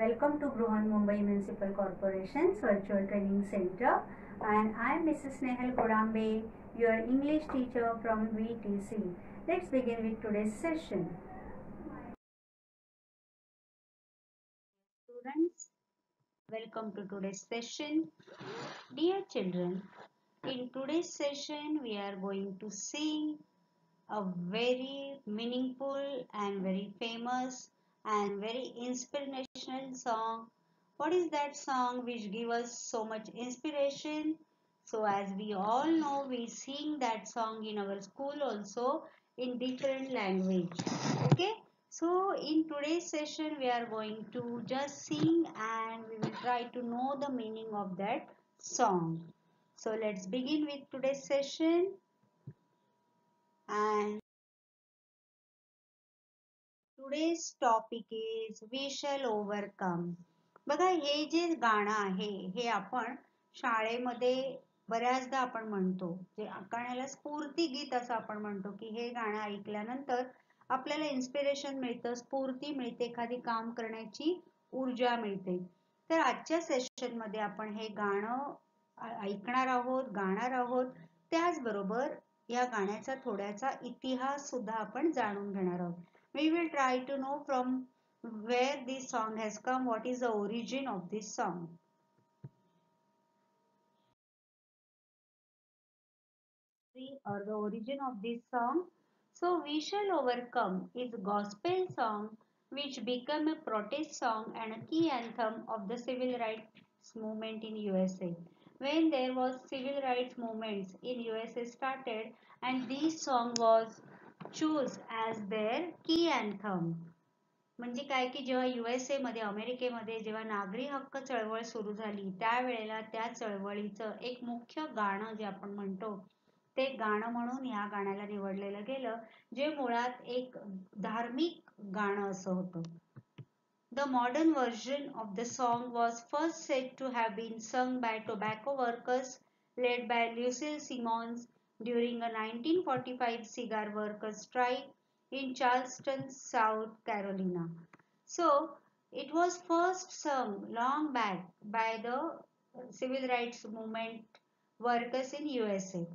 Welcome to Bruhan Mumbai Municipal Corporation's Virtual Training Center, and I am Mrs. Snehal Kodambe, your English teacher from VTC. Let's begin with today's session. Students, welcome to today's session. Dear children, in today's session we are going to sing a very meaningful and very famous and very inspirational song. What is that song which gives us so much inspiration? So as we all know, we sing that song in our school also in different language. Okay. So in today's session, we are going to just sing and we will try to know the meaning of that song. So let's begin with today's session. And today's topic is We Shall Overcome. बघा हे जे गाणं आहे हे आपण शाळेमध्ये बऱ्याचदा आपण म्हणतो, जे गाण्याला स्फूर्ती गीत असं आपण म्हणतो की हे गाणं ऐकल्यानंतर आपल्याला इन्स्पिरेशन मिळतं, स्फूर्ती मिळते, एखादी काम करण्याची ऊर्जा मिळते. तर आजच्या सेशन मध्ये आपण हे गाणं ऐकणार आहोत, गाणार आहोत. त्याचबरोबर या गाण्याचा थोड्याचा इतिहास सुद्धा आपण जाणून घेणार आहोत. We will try to know from where this song has come, what is the origin of this song. Or the origin of this song. So We Shall Overcome is a gospel song which became a protest song and a key anthem of the civil rights movement in USA. When there was civil rights movements in USA started, and this song was chosen as their key anthem. म्हणजे काय की जेव्हा USA मध्ये, अमेरिकेमध्ये जेव्हा नागरी हक्क चळवळ सुरू झाली त्यावेळेला त्या चळवळीचं एक मुख्य गाणं जे आपण म्हणतो ते गाणं म्हणून या गाण्याला निवडलेलं गेलं, जे मुळात एक धार्मिक गाणं असं होतं. The modern version of the song was first said to have been sung by tobacco workers led by Lucille Simmons during a 1945 cigar workers strike in Charleston, South Carolina. So it was first sung long back by the civil rights movement workers in USA.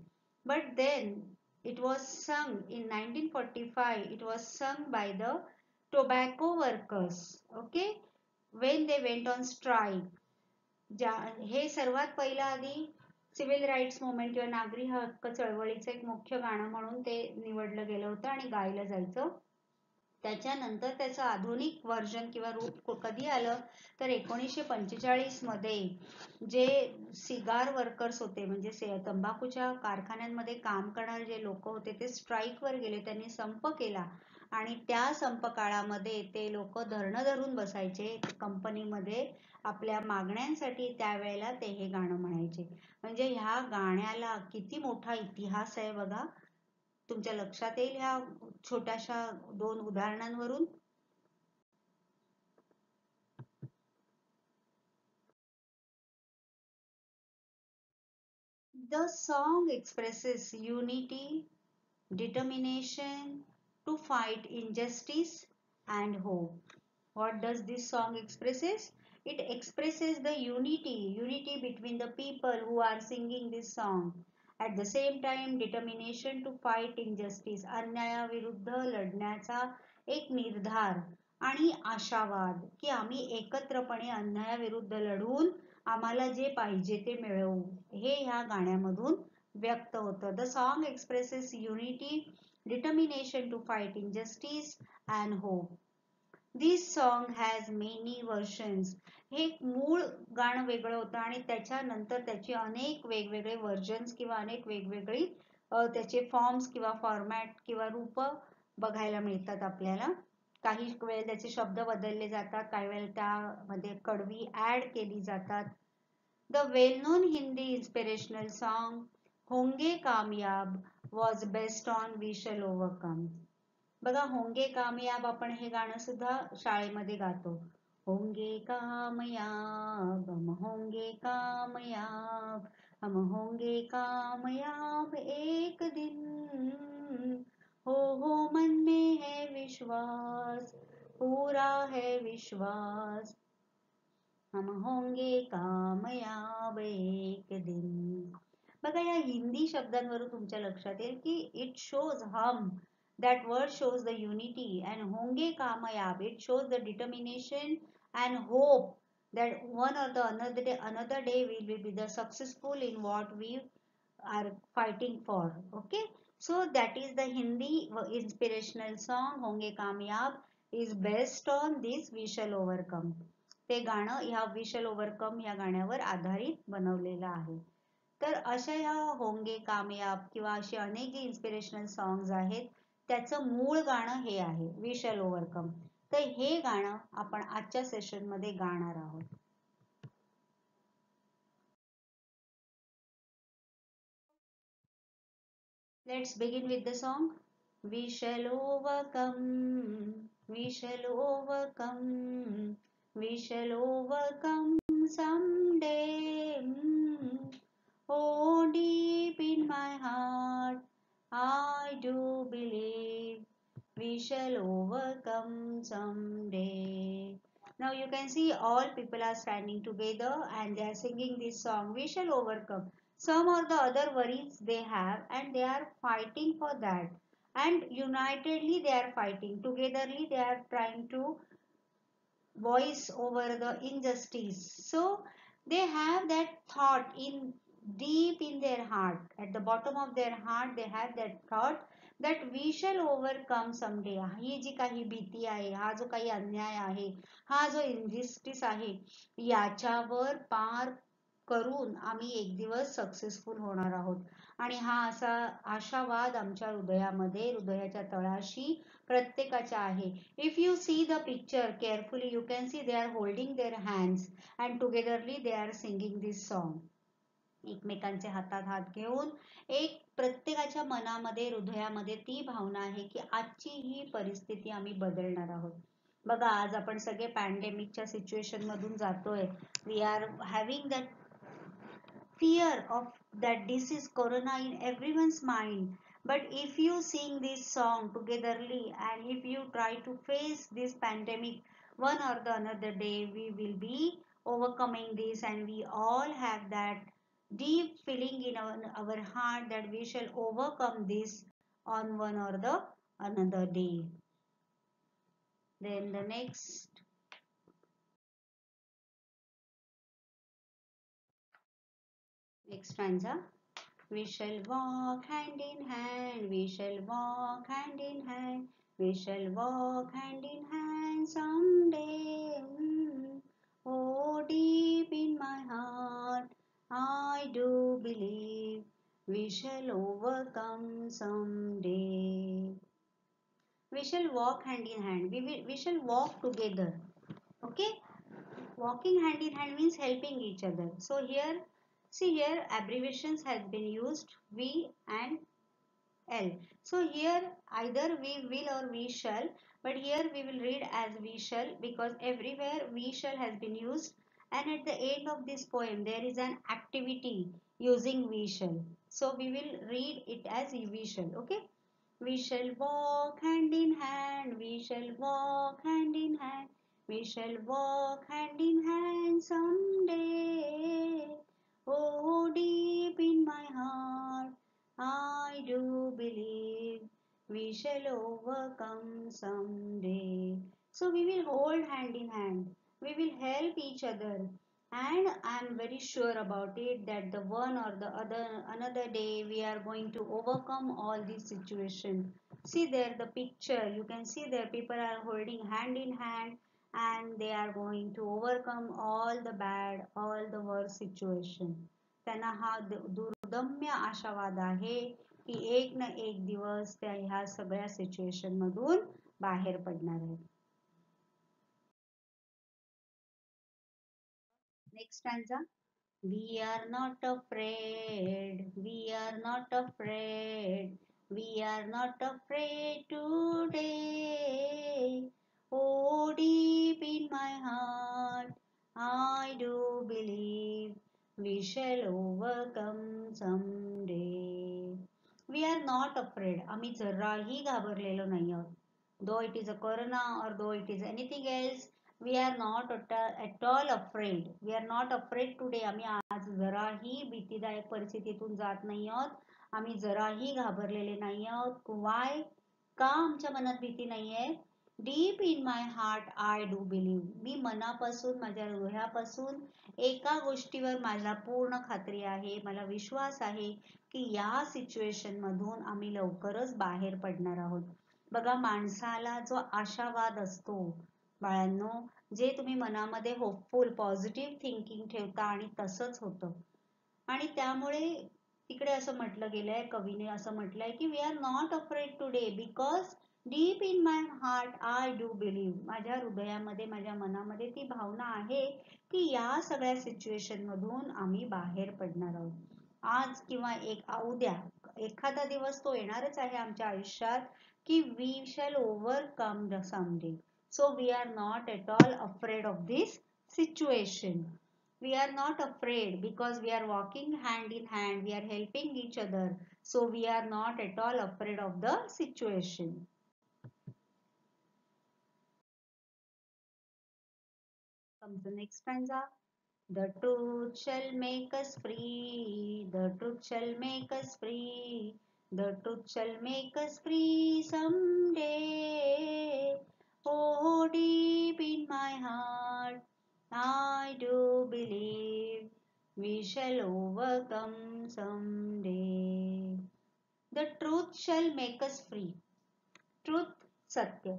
But then it was sung in 1945, it was sung by the tobacco workers, okay, when they went on strike. हे सर्वात पहिलं आधी civil rights movement किंवा नागरी हक्क चळवळीचं एक मुख्य गाणं म्हणून ते निवडलं गेलं होतं आणि गायलं जायचं. त्याच्यानंतर त्याचं आधुनिक व्हर्जन किंवा रूप कधी आलं तर 1945 मध्ये जे सिगार वर्कर्स होते, म्हणजे तंबाखूच्या कारखान्यांमध्ये काम करणारे जे लोक होते ते स्ट्राईक वर गेले, त्यांनी संप केला आणि त्या संप काळामध्ये ते लोक धरणं धरून बसायचे कंपनीमध्ये आपल्या मागण्यांसाठी. त्यावेळेला ते हे गाणं म्हणायचे. म्हणजे ह्या गाण्याला किती मोठा इतिहास आहे बघा. तुमच्या लक्षात येईल ह्या छोट्याशा दोन उदाहरणांवरून. The song expresses unity, determination to fight injustice and hope. What does this song expresses? It expresses the unity between the people who are singing this song. At the same time, determination to fight injustice, अन्यायाविरुद्ध लढण्याचा एक निर्धार आणि आशावाद की आम्ही एकत्रपणे अन्यायाविरुद्ध लढून आम्हाला जे पाहिजे ते मिळवू, हे ह्या गाण्यामधून व्यक्त होतं. The song expresses unity, determination to fight injustice and hope. This song has many versions. हे मूळ गाणं वेगळं होतं आणि त्याच्यानंतर त्याची अनेक वेगवेगळे वर्जन्स किंवा अनेक वेगवेगळी त्याचे फॉर्म्स किंवा फॉर्मॅट किंवा रूप बघायला मिळतात आपल्याला. काही वेळ त्याचे शब्द बदलले जातात, काही वेळेला त्यामध्ये कडवी ऍड केली जातात. The well-known Hindi inspirational song होंगे कामयाब was based on We Shall Overcome. बघा, होंगे कामयाब आपण हे गाणं सुद्धा शाळेमध्ये गातो. होंगे कामयाब हम होंगे कामयाब, हम होंगे कामयाब एक दिन, हो मन में है विश्वास, पूरा है विश्वास. हम होंगे कामयाब एक दिन. बघा या हिंदी शब्दांवरून तुमच्या लक्षात येईल की it shows Hum, that word shows the unity, and honge kamayab, it shows the determination and hope that one or the another day we will be the successful in what we are fighting for. Okay, so that is the Hindi inspirational song honge kamayab is based on this we shall overcome. ते गाणं ह्या we shall overcome या गाण्यावर आधारित बनवलेलं आहे. तर अशा ह्या होंगे कामयाब किंवा अशी अनेक इन्स्पिरेशनल सॉंग्स आहेत, त्याचं मूळ गाणं हे आहे वी शॅल ओव्हरकम. तर हे गाणं आपण आजच्या सेशन मध्ये गाणार आहोत. Let's begin with the song. We shall overcome, we shall overcome, we shall overcome someday. Oh, deep in my heart, I do believe we shall overcome someday. Now you can see all people are standing together and they are singing this song, we shall overcome. Some or the other worries they have and they are fighting for that. And unitedly they are fighting. Togetherly they are trying to voice over the injustice. So they have that thought in deep in their heart. At the bottom of their heart they have that thought that we shall overcome someday. ही जी काही भीती आहे, हा जो काही अन्याय आहे, हा जो इनजस्टिस आहे, याच्यावर पार करून आम्ही एक दिवस सक्सेसफुल होणार आहोत. आणि हा असा आशावाद आमच्या हृदयामध्ये, हृदयाच्या तळाशी प्रत्येकाच्या आहे. If you see the picture carefully, you can see they are holding their hands and togetherly they are singing this song. एकमेकांचे हातात हात घेऊन एक प्रत्येकाच्या मनामध्ये, हृदयामध्ये ती भावना आहे की आजची ही परिस्थिती आम्ही बदलणार आहोत. बघा आज आपण सगळे पॅन्डेमिकच्या सिच्युएशन मधून जातोय. We R having that fear of that this is corona in everyone's mind. But if you sing this song togetherly and if you try to face this pandemic one or the another day, we will be overcoming this, and we all have that deep feeling in our heart that we shall overcome this on one or the another day. Then the next stanza. We shall walk hand in hand, we shall walk hand in hand, we shall walk hand in hand someday. Oh, deep in my heart, I do believe we shall overcome someday. We shall walk hand in hand. We shall walk together. Okay? Walking hand in hand means helping each other. So here, see here abbreviations has been used, we and L. So here either we will or we shall, but here we will read as we shall because everywhere we shall has been used, and at the end of this poem there is an activity using we shall. So we will read it as we shall. Okay? We shall walk hand in hand, we shall walk hand in hand, we shall walk hand in hand someday. Oh, deep in my heart, I do believe we shall overcome someday. So we will hold hand in hand, we will help each other, and I am very sure about it that the one or the other another day we are going to overcome all these situations. See there the picture, you can see there people are holding hand in hand and they are going to overcome all the bad, all the worst situation. त्यांना हा दुर्दम्य आशावाद आहे की एक ना एक दिवस त्या ह्या सगळ्या सिच्युएशन मधून बाहेर पडणार आहेत. Next stanza. We are not afraid, we are not afraid, we are not afraid today. Oh, deep in my heart, I do believe we shall overcome someday. We are not afraid. आम्ही जराही घाबरलेलो नाही आहोत. Though it is a corona or though it is anything else, We are not at all afraid. We are not afraid today. आम्ही आज जराही भीतीदायक परिस्थितीतून जात नाही आहोत. आम्ही जराही घाबरलेले नाही आहोत. Why? का आमच्या मनात भीती नाहीये? Deep in my heart I do believe. मी मनापासून, माझ्या हृदयापासून एका गोष्टीवर मला पूर्ण खात्री आहे, मला विश्वास आहे की या सिच्युएशन मधून आम्ही लवकरच बाहेर पडणार आहोत. बघा, माणसाला जो आशावाद असतो बाळांनो, जे तुम्ही मनामध्ये होपफुल पॉझिटिव्ह थिंकिंग ठेवता आणि तसंच होतं. आणि त्यामुळे तिकडे असं म्हटलं गेलंय, कवीने असं म्हटलंय की we R not afraid today because deep in my heart I do believe. माझ्या हृदयामध्ये, माझ्या मनामध्ये ती भावना आहे की या सगळ्या सिच्युएशन मधून आम्ही बाहेर पडणार आहोत. आज किंवा उद्या एखादा दिवस तो येणारच आहे आमच्या आयुष्यात की we shall overcome the someday. So we are not at all afraid of this situation. We are not afraid because we are walking hand in hand. We are helping each other. So we are not at all afraid of the situation. Comes the next stanza. The truth shall make us free. The truth shall make us free. The truth shall make us free someday. Oh, deep in my heart, I do believe we shall overcome someday. The truth shall make us free. Truth, सत्य.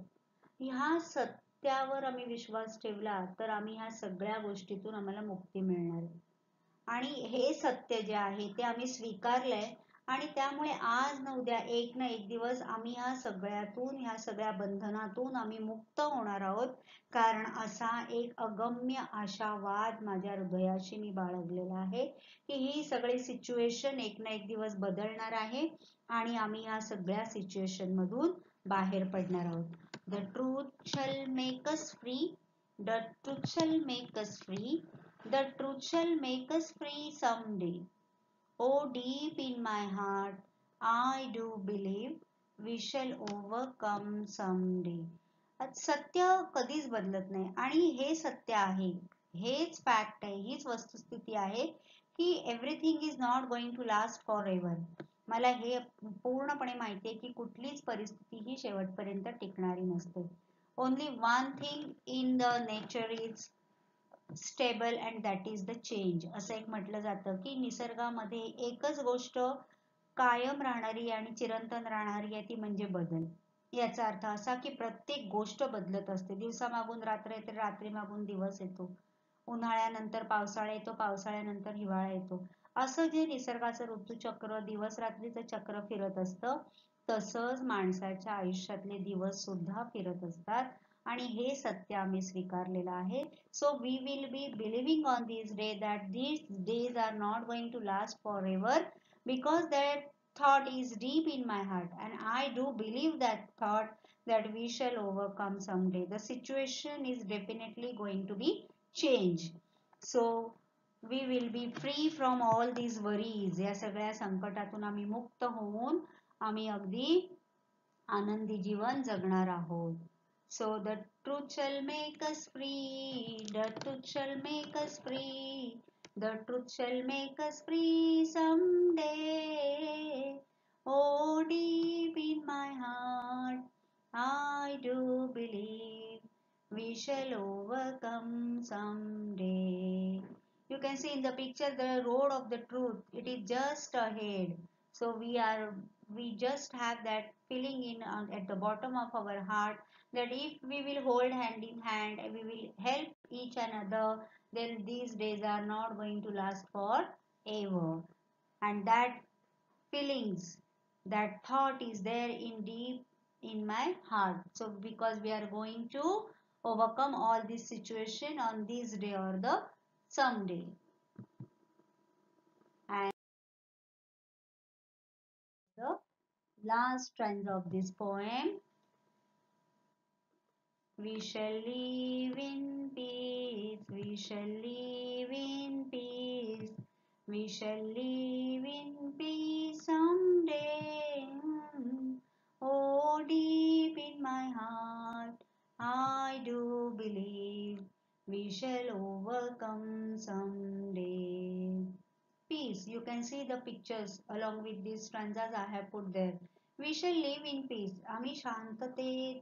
ह्या सत्यावर आम्ही विश्वास ठेवला तर आम्ही ह्या सगळ्या गोष्टीतून आम्हाला मुक्ती मिळणार आहे. आणि हे सत्य जे आहे ते आम्ही स्वीकारलंय आणि त्यामुळे आज न उद्या एक ना एक दिवस आम्ही ह्या सगळ्यातून, ह्या सगळ्या बंधनातून आम्ही मुक्त होणार आहोत. कारण असा एक अगम्य आशावाद माझ्या हृदयाशी मी बाळगलेला आहे की ही सगळी सिच्युएशन एक ना एक दिवस बदलणार आहे आणि आम्ही ह्या सगळ्या सिच्युएशन मधून बाहेर पडणार आहोत. The truth shall make us free. The truth shall make us free. The truth shall make us free someday. Oh, deep in my heart, I do believe we shall overcome someday. सत्य कधीच बदलत नाही आणि हे सत्य आहे, हेच fact आहे, हीच वस्तुस्थिती आहे की everything is not going to last for ever. मला हे पूर्णपणे माहिती आहे की कुठलीच परिस्थिती ही शेवटपर्यंत टिकणारी नसते. Only one thing in the nature is stable and that is the change. असं एक म्हटलं जातं की निसर्गामध्ये एकच गोष्ट कायम राहणारी आणि चिरंतन राहणारी आहे, ती म्हणजे बदल. याचा अर्थ असा की प्रत्येक गोष्ट बदलत असते. दिवसामागून रात्र येते, रात्रीमागून दिवस येतो. उन्हाळ्यानंतर पावसाळा येतो, पावसाळ्यानंतर हिवाळा येतो. असं जे निसर्गाचं ऋतुचक्र, दिवस रात्रीचं चक्र फिरत असतं, तसंच माणसाच्या आयुष्यातले दिवस सुद्धा फिरत असतात. आणि हे सत्य आम्ही स्वीकारलेलं आहे. So we will be believing on this day that these days are not going to last forever because that thought is deep in my heart and I do believe that thought that we shall overcome someday. The situation is definitely going to be changed. So we will be free from all these worries. या सगळ्या संकटातून आम्ही मुक्त होऊन आम्ही अगदी आनंदी जीवन जगणार आहोत. So the truth shall make us free. The truth shall make us free. The truth shall make us free someday. Oh, deep in my heart, I do believe we shall overcome someday. You can see in the picture the road of the truth. It is just ahead. So we just have that feeling in at the bottom of our heart that if we will hold hand in hand and we will help each another, then these days are not going to last forever. And that feelings, that thought is there in deep in my heart. So because we are going to overcome all this situation on this day or the someday. And the last stanza of this poem. We shall live in peace, we shall live in peace, we shall live in peace someday. Oh, deep in my heart, I do believe see the pictures along with these stanzas I have put there. We shall live in peace. आम्ही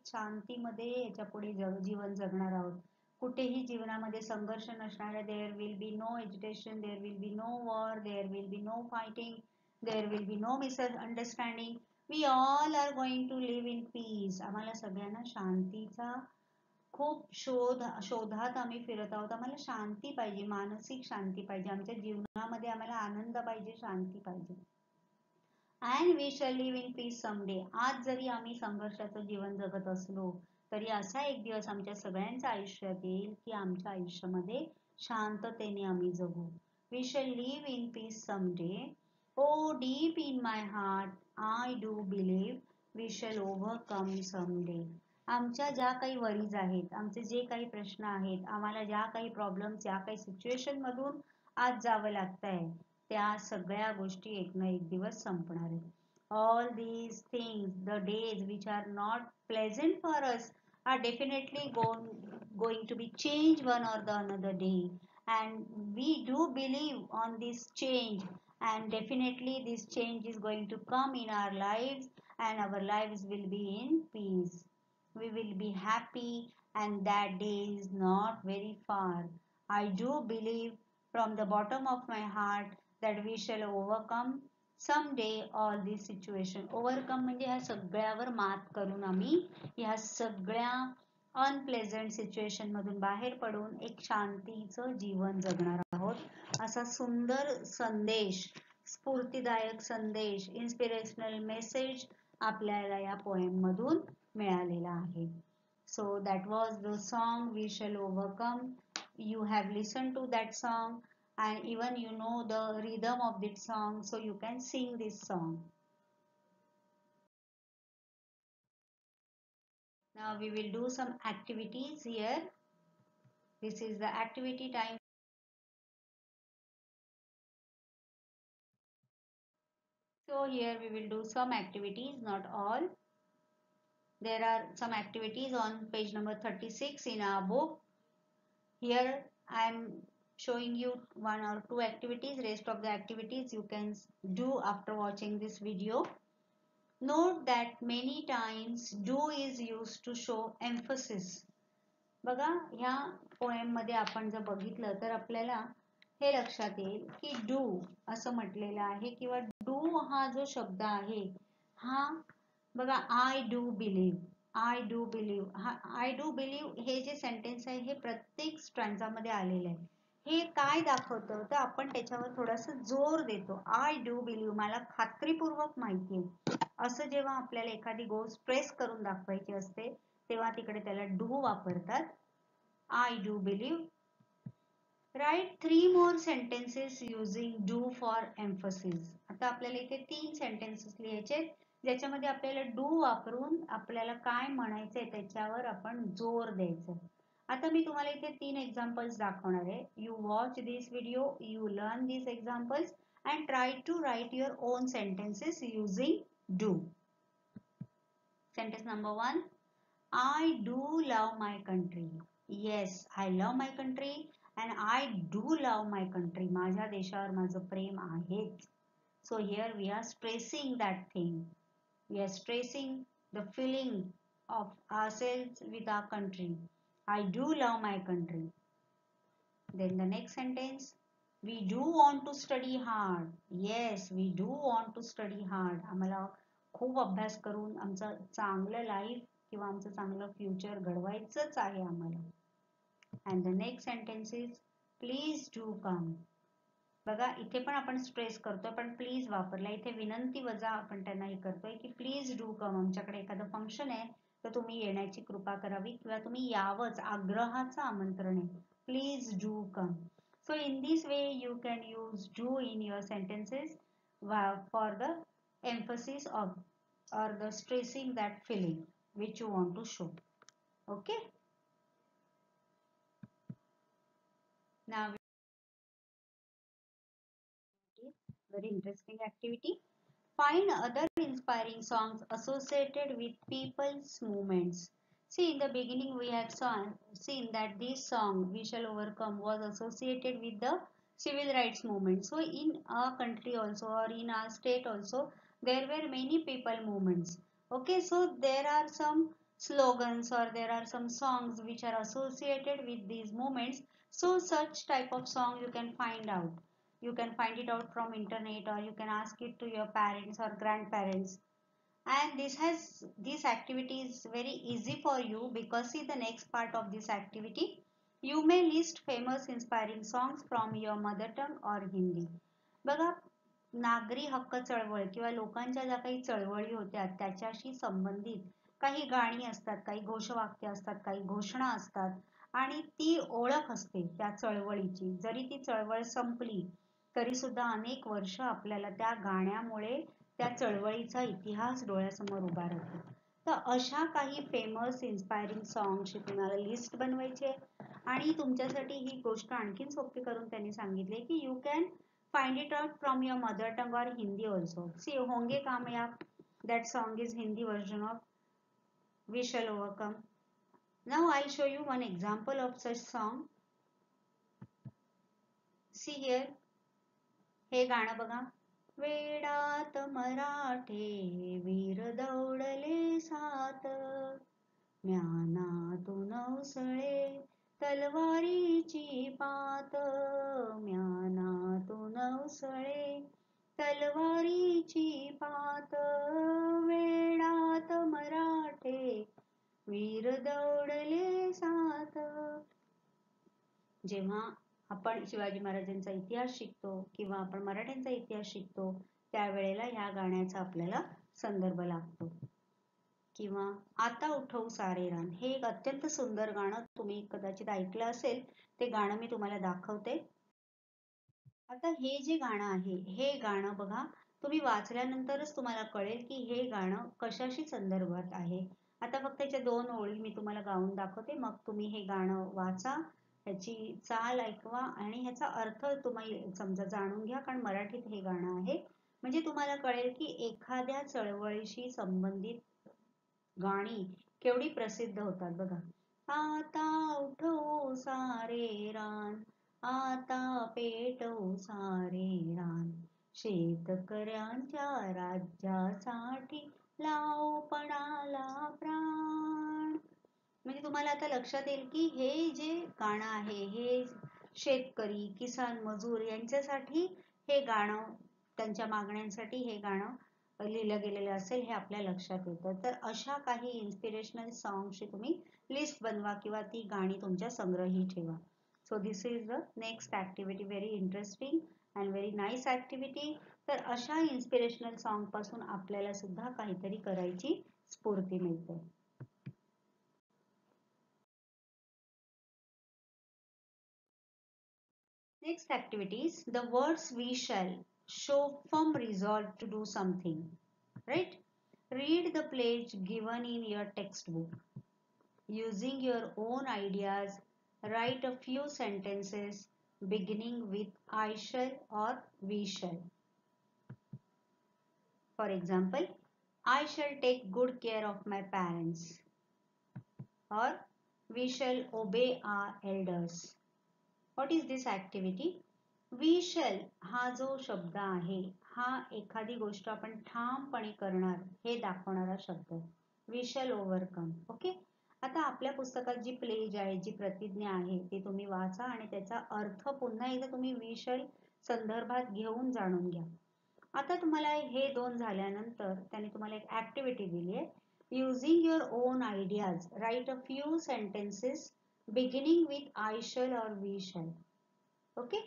शांतीमध्ये याच्या पुढे जीवन जगणार आहोत. कुठेही जीवनामध्ये संघर्ष नसणार. There will be no agitation, there will be no war, there will be no fighting, there will be no misunderstanding. We all are going to live in peace. आम्हाला सगळ्यांना शांतीचा खूप शोधात आम्ही फिरत आहोत. आम्हाला शांती पाहिजे, मानसिक शांती पाहिजे, आमच्या जीवनामध्ये आम्हाला आनंद पाहिजे, शांती पाहिजे. And we shall live in peace someday. आज जरी आम्ही संघर्षाचं जीवन जगत असलो तरी असा एक दिवस आमच्या सगळ्यांच्या आयुष्यात येईल की आमच्या आयुष्यामध्ये शांततेने आम्ही जगू. We shall live in peace someday. O deep in my heart I do believe we shall overcome someday. आमच्या ज्या काही वरीज आहेत, आमचे जे काही प्रश्न आहेत, आम्हाला ज्या काही प्रॉब्लेम्स, ज्या काही सिच्युएशन मधून आज जावं लागतंय, त्या सगळ्या गोष्टी एक ना एक दिवस संपणार आहेत. All these things, the days which are not pleasant for us are definitely going to be changed one or the another day, and we do believe on this change, and definitely this change is going to come in our lives and our lives will be in peace. We will be happy and that day is not very far. I do believe from the bottom of my heart that we shall overcome someday all these situation. Overcome म्हणजे ह्या सगळ्यावर मात करून आम्ही ह्या सगळ्या unpleasant situation मधून बाहेर पडून एक शांतीचं जीवन जगणार आहोत. असा सुंदर संदेश, स्फूर्तिदायक संदेश, इन्स्पिरेशनल मेसेज आपल्याला या पोएम मधून मिळालेला आहे. So that was the song We Shall Overcome. You have listened to that song and even you know the rhythm of that song, so you can sing this song. Now we will do some activities here. This is the activity time. So here we will do some activities, not all. There are some activities on page number 36 in our book. Here I am showing you one or two activities. Rest of the activities you can do after watching this video. Note that many times do is used to show emphasis. बघा, ह्या poem मध्ये आपण जर बघितलं तर आपल्याला हे लक्षात येईल की डू असं म्हटलेलं आहे किंवा डू हा जो शब्द आहे हा बघा I do believe, I do believe, हा आय डू बिलीव्ह हे जे सेंटेन्स आहे हे प्रत्येक स्ट्रँजामध्ये आलेलं आहे. हे काय दाखवतं तर आपण त्याच्यावर थोडासा जोर देतो. आय डू बिलीव्ह, मला खात्रीपूर्वक माहिती आहे, असं जेव्हा आपल्याला एखादी गोष्ट प्रेस करून दाखवायची असते तेव्हा तिकडे त्याला डू वापरतात. I do believe. Right 3 more sentences using do for emphasis. आता आपल्याला इथे 3 सेंटेन्सेस लिहायचे ज्याच्यामध्ये आपल्याला डू वापरून आपल्याला काय म्हणायचंय त्याच्यावर आपण जोर द्यायचा. आता मी तुम्हाला इथे 3 एक्झाम्पल्स दाखवणार आहे. You watch this video, you learn this examples and try to write your own sentences using do. Sentence number 1. I do love my country. Yes, I love my country and I do love my country. माझ्या देशावर माझं प्रेम आहेच. So here we are stressing that thing. We are stressing the feeling of ourselves with our country. I do love my country. Then the next sentence. We do want to study hard. Yes, we do want to study hard. आम्हाला खूप अभ्यास करून आमचं चांगलं life किंवा आमचं चांगलं future घडवायचंच आहे आम्हाला. And the next sentence is please do come. बघा इथे पण आपण स्ट्रेस करतोय पण प्लीज वापरला. इथे विनंती वजा आपण त्यांना हे करतोय की प्लीज डू कम. आमच्याकडे एखादं फंक्शन आहे तर तुम्ही येण्याची कृपा करावी किंवा तुम्ही यावंच, आग्रहाचं आमंत्रण आहे. Please do come. So in this way you can use do in your sentences for the emphasis of or the stressing that feeling which you want to show. Okay. Now very interesting activity. Find other inspiring songs associated with people's movements. See, in the beginning we have seen that this song We Shall Overcome was associated with the civil rights movement. So in our country also, or in our state also, there were many people movements. Okay, so there are some slogans or there are some songs which are associated with these movements. So such type of song you can find out. You can find it out from internet, or you can ask it to your parents or grandparents. And this activity is very easy for you, because see the next part of this activity, you may list famous inspiring songs from your mother tongue or Hindi. बघा, नागरी हक्क चळवळ किंवा लोकांच्या ज्या काही चळवळी होत्या त्याच्याशी संबंधित काही गाणी असतात, काही घोषवाक्य असतात, काही घोषणा असतात, आणि ती ओळख असते त्या चळवळीची. जरी ती चळवळ संपली तरी सुद्धा अनेक वर्ष आपल्याला त्या गाण्यामुळे त्या चळवळीचा इतिहास डोळ्यासमोर उभा राहतो. तर अशा काही फेमस इन्स्पायरिंग सॉंग्सची तुम्हाला लिस्ट बनवायची आहे. आणि तुमच्यासाठी ही गोष्ट आणखीन सोपी करून त्यांनी सांगितले की you can find it out from your mother tongue or Hindi also. See, Honge Kamyab, that song is Hindi version of We Shall Overcome. Now I'll show you one example of such song. See here, हे गाणं बघा. वेडात मराठे वीर दौडले सात, ज्ञानातून उसळे तलवारीची पात, ज्ञानातून उसळे तलवारीची पात, वेडात मराठे वीर दौडले सात. जेव्हा आपण शिवाजी महाराजांचा इतिहास शिकतो किंवा आपण मराठ्यांचा इतिहास शिकतो त्यावेळेला ह्या गाण्याचा आपल्याला संदर्भ लागतो. किंवा आता उठव सारे रान, हे एक अत्यंत सुंदर गाणं तुम्ही कदाचित ऐकलं असेल. ते गाणं मी तुम्हाला दाखवते. आता हे जे गाणं आहे, हे गाणं बघा, तुम्ही वाचल्यानंतरच तुम्हाला कळेल की हे गाणं कशाशी संदर्भात आहे. आता फक्त याच्या 2 ओळी मी तुम्हाला गाऊन दाखवते, मग तुम्ही हे गाणं वाचा, ह्याची चाल ऐकवा आणि ह्याचा अर्थ तुम्ही समजा जाणून घ्या, कारण मराठीत हे गाणं आहे. म्हणजे तुम्हाला कळेल की एखाद्या चळवळीशी संबंधित गाणी केवढी प्रसिद्ध होतात. बघा, आता उठो सारे रान, आता पेटो सारे रान, शेतकऱ्यांच्या राज्यासाठी लाव पणाला प्राण. म्हणजे तुम्हाला आता लक्षात येईल की हे जे गाणं आहे हे शेतकरी, किसान, मजूर यांच्यासाठी हे गाणं, त्यांच्या मागण्यांसाठी हे गाणं लिहिलं गेलेलं असेल हे आपल्या लक्षात येतं. तर अशा काही इन्स्पिरेशनल सॉंग्सची तुम्ही लिस्ट बनवा किंवा ती गाणी तुमच्या संग्रही ठेवा. So this is the next activity, very interesting and very nice activity. तर अशा इन्स्पिरेशनल सॉंग पासून आपल्याला सुद्धा काहीतरी करायची स्फूर्ती मिळते. Next activities, the words we shall show firm resolve to do something, right? Read the pledge given in your textbook. Using your own ideas, write a few sentences beginning with I shall or we shall. For example, I shall take good care of my parents, or we shall obey our elders. What is this activity? We shall हा जो शब्द आहे हा एखादी गोष्ट आपण ठामपणे करणार हे दाखवणारा शब्द. We shall overcome. ओके, आता आपल्या पुस्तकात जी प्लेज आहे, जी प्रतिज्ञा आहे ती तुम्ही वाचा आणि त्याचा अर्थ पुन्हा एकदा तुम्ही we shall संदर्भात घेऊन जाणून घ्या. आता तुम्हाला हे 2 झाल्यानंतर त्याने तुम्हाला एक ऍक्टिव्हिटी दिली आहे. Using your own ideas, write a few sentences beginning with I shall or we shall. Okay,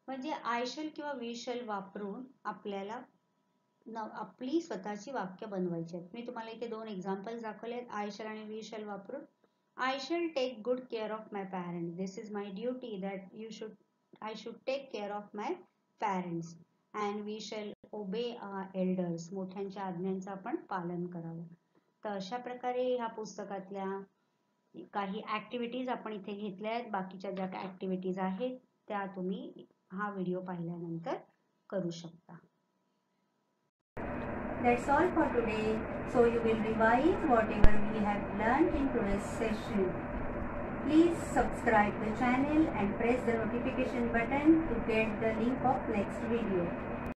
म्हणजे I shall किंवा we shall वापरून आपल्याला आपली स्वतःची वाक्य बनवायची आहेत. मी तुम्हाला इथे 2 एक्झाम्पल्स दाखवले आहेत I shall आणि we shall वापरून. I shall take good care of my parents. This is my duty that I should take care of my parents. And we shall obey our elders. मोठ्यांच्या आज्ञांचं आपण पालन करावं. तर अशा प्रकारे ह्या पुस्तकातल्या काही ऍक्टिव्हिटीज आपण इथे घेतल्या आहेत. बाकीच्या ज्या ऍक्टिव्हिटीज आहेत त्या तुम्ही हा व्हिडिओ पाहिल्यानंतर करू शकता. That's all for today. So you will revise whatever we have learned in today's session. Please subscribe the channel and press the notification button to get the link of next video.